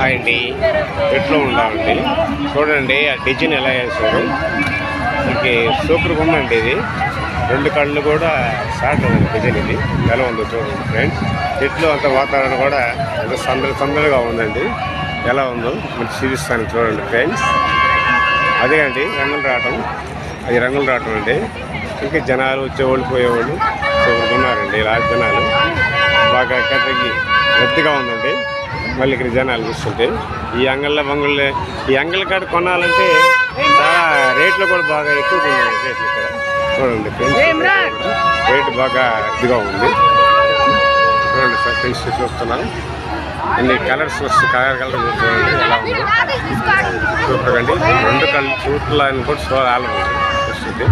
అండి ఎట్లో ఉండాలండి. చూడండి ఆ డిజైన్ ఎలా వేసారు, మనకి సూపర్గా ఉందండి. ఇది 2 కళ్ళు కూడా షార్ట్ ఉంది డిజైన్. ఇది ఎలా ఉందో చూడండి ఫ్రెండ్స్. చెట్లు అంత వాతావరణం కూడా ఎంత సందడిగా ఉందండి. ఎలా ఉందో మంచి చూపిస్తాను చూడండి ఫ్రెండ్స్. అదే అండి రంగులు రావటం, అది రంగులు రావటం అండి. ఇంకా జనాలు వచ్చేవాళ్ళు పోయేవాళ్ళు సూపర్గా ఉన్నారండి. ఇలా జనాలు బాగా తగ్గి రద్దీగా ఉందండి. మళ్ళీ ఇక్కడ జనాలు చూస్తుంటే ఈ అంగళ్ళ కాడ కొనాలంటే చాలా రేట్లు కూడా బాగా ఎక్కువగా ఉన్నాయి. రేట్లు ఇక్కడ చూడండి ఫ్రెండ్స్, రేటు బాగా ఇదిగా ఉంది. చూడండి సార్ ఫ్రెండ్స్ చూస్తున్నాం. అన్ని కలర్స్ కలర్ చూడండి ఎలా ఉంది సూపర్ అండి. 2 కళ్ళు చూట్లని కూడా చూడాలి వస్తుంది.